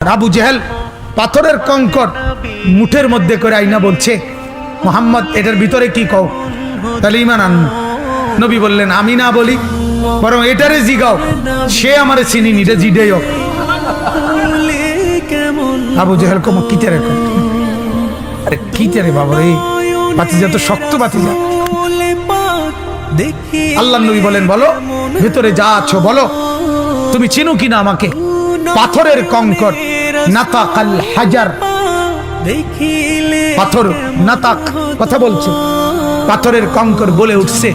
আবু জেহেল পাথরের কঙ্কর মুঠের মধ্যে করে আইনা বলছে, মোহাম্মদ এটার ভিতরে কি কও, তাহলে ইমান আন। নবী বললেন, আমি না বলি, বরং এটারে জিগাও, সে আমারে চিনি নিটা জিডেই হোক। আবু জেহেল কম কিতে রে, আরে কিতে রে বাবা রে, বাতিজা তো শক্ত বাতিজা। আল্লাহ নবী বলেন, বলো ভেতরে যা আছো বলো, তুমি চিনো কিনা আমাকে। পাথরের কঙ্কর, নাতাকাল হাজার, পাথর নাতাক কথা বলছে, পাথরের কঙ্কর বলে উঠছে,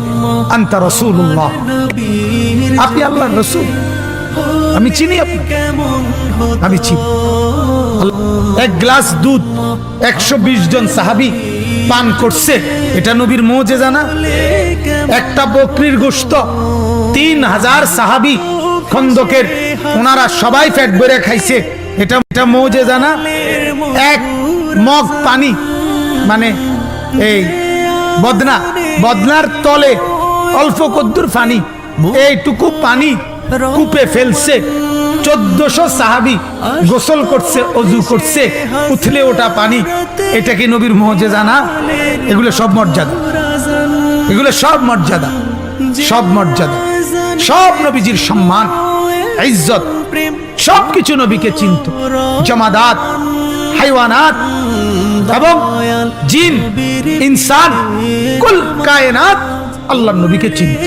আনতা রাসূলুল্লাহ, আপনি আল্লাহর রাসূল, আমি চিনি আপনাকে, আমি চিনি। এক গ্লাস দুধ 120 জন সাহাবী পান করছে, এটা নবীর মুজিজা না? একটা বকরির গোশত 3000 সাহাবী খন্দকের, ওনারা সবাই পেট ভরে খাইছে, এটা মুজিজা না? এক মগ পানি, মানে এই বদনার তলে অল্প কদ্দুর পানি, এইটুকু পানি কূপে ফেলছে, 1400 সাহাবী গোসল করছে, ওযু করছে, উথলে ওটা পানি। এটা কি নবীর মুজিজা না? এগুলো সব মর্যাদা, এগুলো সব মর্যাদা, সব মর্যাদা, সব নবীজির সম্মান, ইজ্জত, সবকিছু নবীকে চিনত। জামাদাত, হাইওয়ানাত এবং জিন, ইনসান, কুল কায়নাত আল্লাহর নবীকে চিনত।